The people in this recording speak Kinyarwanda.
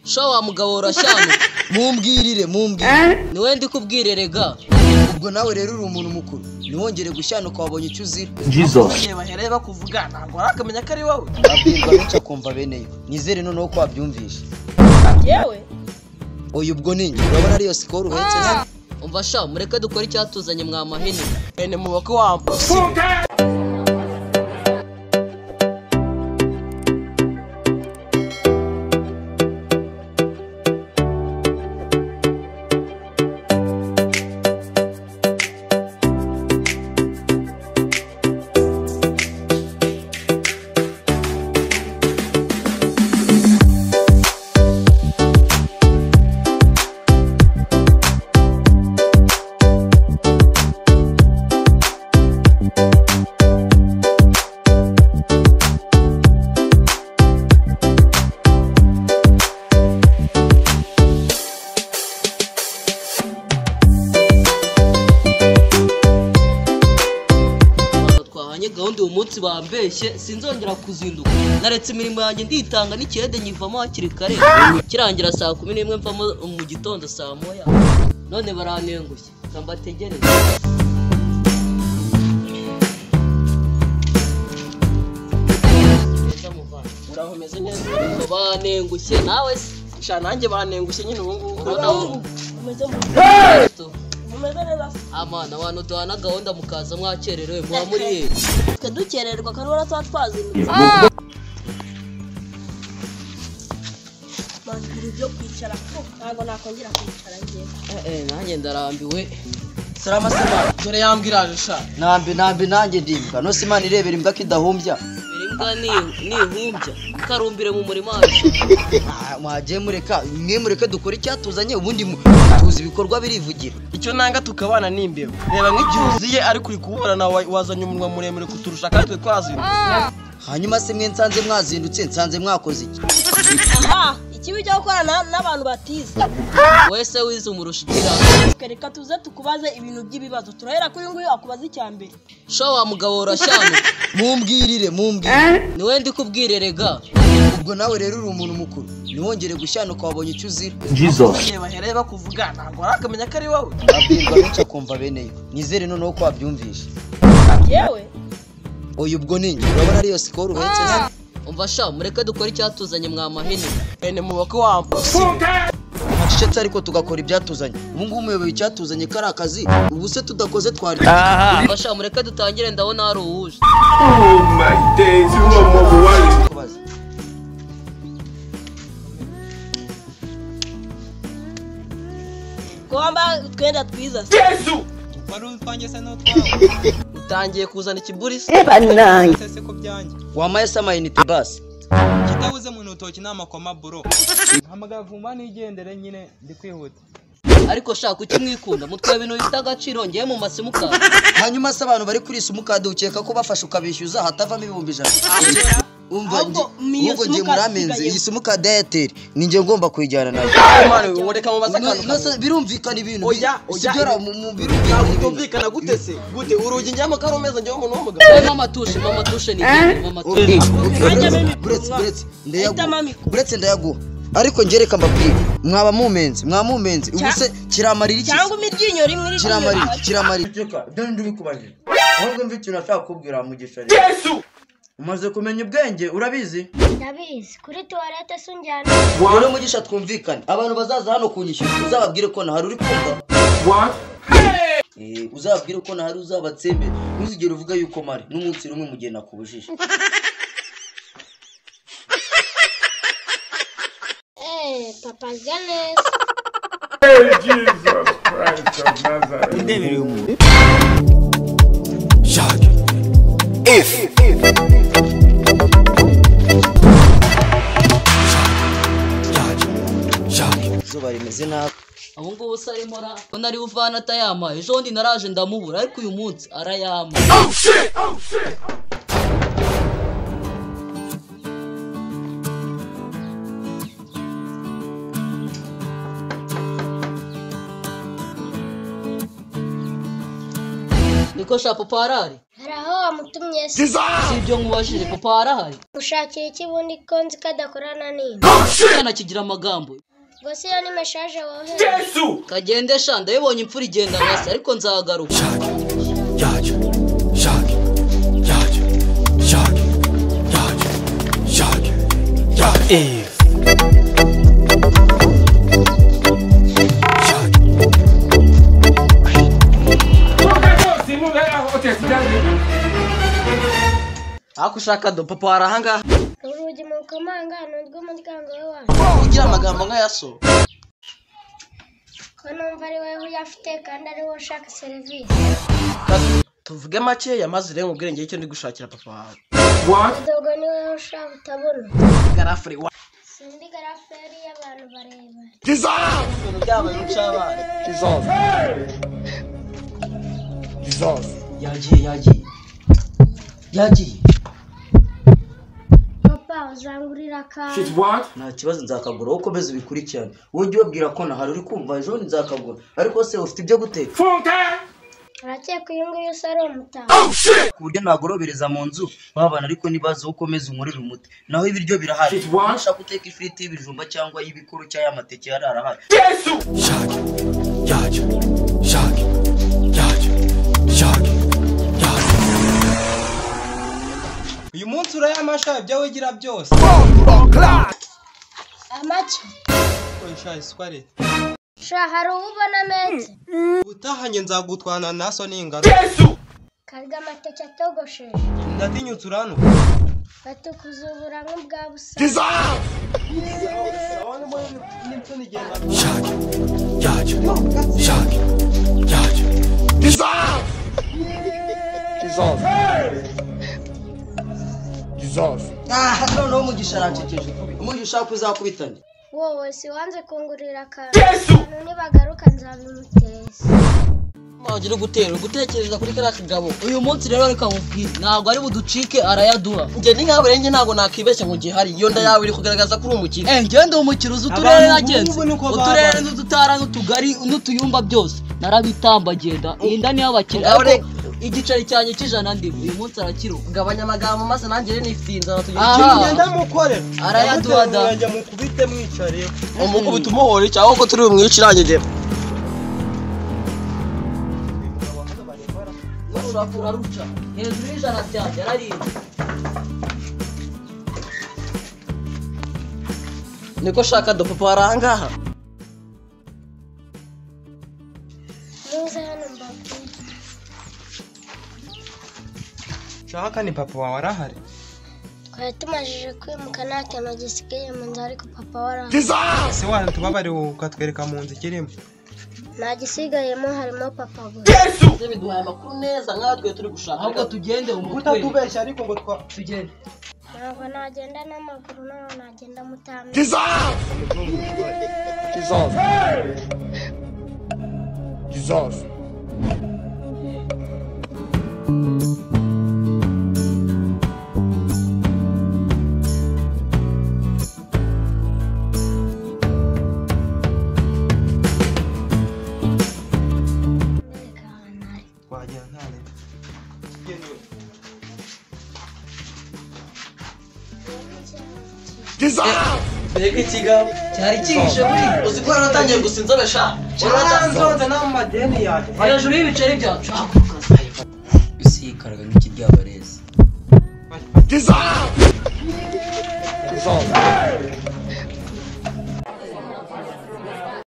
sha wa mugabo urashyana mumbwirire niwe ndi kubwirerega ubwo nawe rero uri umuntu mukuru niwongere gushyanuka wabonye icyo uzira Jesus bahereye bakuvuga ntabwo arakamenya ko ari wowe abwirwa bica kumva beneyo nizere noneho ko wabyumvishe yewe oya ubwo ninjye urabona ariyo sikoro uhetse umva sha mureke dukora icyatuzanye mwa mahene ene mu bako wampo gahunda uyu munsi bambeshye sinzongera kuzinduka naretse imirimo yanjye nditanga n'ikirede nyivamo hakiri kare kirangira saa 11 mvamo mu gitondo saa 1 none baranengushye kambategereze urahomeze neza banengushye nawe sha nanjye banengushye nyine ubu ngubu umeze neza amana abantu duhana gahunda mukaza mwakererewe muba muri he twe dukererwa karora twazindutse Manzi byo kwicara ko ntago nakongera kwicara ngiye nanjye ndarambiwe salama salama dore yambwiraje sha nambe nanjye ndimbwa no simana irebera imbwa kidahumbya imbwa nihumbya karumbire mu murima wacu mwaje mureke dukora icyatuzanye ubundi tuzi ibikorwa birivugira icyo nanga tukabana n'imbeba reba nk'igihuziye ari kuri kuburana wazanye umunwa muremure kuturusha kandi twe twazindutse hanyuma se mwe nsanze mwazindutse nsanze mwakoze iki ikibi cyo gukorana n'abantu batize wese wize umurushikira reka tuze tukubaze ibintu by'ibibazo turahera kuri nguyu akubaza icyambere sha wa mugabo urashyana mumbwirire niwe ndi kubwirerega ubwo nawe rero uri umuntu mukuru niwongere gushyanuka wabonye icyo uzira Jesus bahereye bakuvuga ntabwo arakamenya ko ari wowe abwirwa bica kumva beneyo nizere noneho ko wabyumvishe yewe oya ubwo ninjye urabona ariyo sikoro uhetse umva sha mureke dukora icyatuzanye mwa mahene ene mu bako wampo hacecetse ariko tugakora ibyatuzanye ubu ngubu umuyobozi icyatuzanye kari akazi ubu se tudakoze twari umva sha mureke dutangire ndabona hari uwuje Oh my days Kuamba twenda twiza Yesu Warumfanye se no twawe utangiye kuzana ikiburisi sese ko byanjye wamaye samayinite basi kitabuze mu ntoki n'amakoma bro hamagara vumba nigendere nyine ndi kwihuta ariko shaka ukimwikunda mutwe ibintu bifite agaciro ngiye mu masimukadi hanyuma se abantu bari kuri simukadi ukeka ko bafashe ukabishyuza hatavamo ibihumbi 100 umva ubwo ngiye muramenze iyi simukadi ya Airtel ninjye ngomba kuyijyana nayo mwana woreka mu bazakantu birumvikana ibintu sibyo mu birumvikana gute se gute urugi njyamo karomeza njye umuntu w'umugabo mama tushe ni mama buretse ndayaguha ariko ngereka mbabwire mwaba mumenze ubu se kiramarira iki cyangwa imiryinyoro imwe iri kiramarira cyeka dende ubikubajije ahubwo mfite nashaka kubwira mugisha Yesu umaze kumenya ubwenge urabizi ndabizi kuri toilette sunjyana rero mugisha twumvikane abantu bazaza hano kunyishyura uzababwire ko nahari uri kumva uzababwire ko nahari uzabatsembe ntuzigere uvuga yuko mari n'umunsi rumwe mugenda kubujije papa Ganes Jesus Christ of Nazareth indebere umuntu If zuba rimeze nabi abo ngubu se arimo ko nari buvana atayama ejo bundi naraje ndamubura ariko uyu munsi arayama niko sha papa arari haraho wamutumye se si ibyo nkubajije papa arahari mushakira iki bundi ko nzi ko adakorana n'indi kana kigira amagambo ngo se iyo ni meshaje wohereje kagende sha ndabibonye imfura igenda hasi ariko nzagaruka ako ushaka do papa warahangaha urugi mu kamanga nubwo umuryango we waje ugira amagambo nk'aya so ko numva ari wowe uyafite kandi ari wowe ushaka serivisi tuvuge makeya maze rero nkubwire ngiye icyo ndi gushakira papa wawe dogo ni wowe ushaka utabona garafure wa sindi garaferi y'abantu bareba ibintu byabaye ucabana yagiye papa uzangurira akantu nta kibazo nzakagura wowe ukomeze ubikurikirane wowe ujye ubabwira ko nahari uri kumva ejo nzakagura ariko se ufite ibyo guteka arakeka uyu nguyu usa ari umutaha ku buryo nagorobereza mu nzu babana ariko nibaza ukomeze unkorere umuti naho ibiryo birahari ushaka guteka ifiriti y'ibijumba cyangwa y'ibikuru cyangwa y'amateke yari arahari uyu munsi urayamasha ibyo wigira byose amaki oya isware sha hari uwo ubona meze utahanye nzagutwana naso n'ingaro karya amateke atogosheje ndatinyutse urano batukuzubura nk'ubwa busa noneho umugisha arancekeje umugisha kuzakubitana wowe si wanze kungurira akantu abantu nibagaruka nzabimuteza wagira gutekereza kuri kariya kagabo uyu munsi rero reka nkubwire ntabwo ari buducike arayaduha njye ni nkawe renge ntabwo nakibeshya ngo gihari iyo nda yawe iri kugaragaza ko uri umukire ngende umukire uzi uturere nagenze uturere n'udutara n'utugari n'utuyumba byose narabitambagenda iyi nda niyo abakire ariko igiceri cyanjye cy'ijana ndi uyu munsi arakiruka gabanya amagambo maze nanjye rero nifitiye inzara ngenda mukorera arayaduha da njya mukubite mwicare umukubita umuhora cyangwa ko turi bumwicirangire uraruca hejuru y'ijana ryanjye ararinda niko shaka do papa warahangaha muze hano mbabwire shaka ni papa wawe arahari twari tumajije kwimuka nta kintu gisigaye mu nzu ariko papa warahari ese wana tubabare ukatwereka mu nzu ikirimo nta gisigayemo harimo papa gusa biduhaye amakuru neza nkatwe turi gushaka ahubwo tugende umutwe utatubeshya ariko ngo tugende ntabwo nagenda n'amaguru naho nagenda mutamye wagira ntare mbega ikigabo cyari kihishe muri uzi ko yaratangiye gusa inzobe sha waranzonze no mu madeni yacu hejuru y'ibiceri byacu usikaraga nk'ikiryabarezi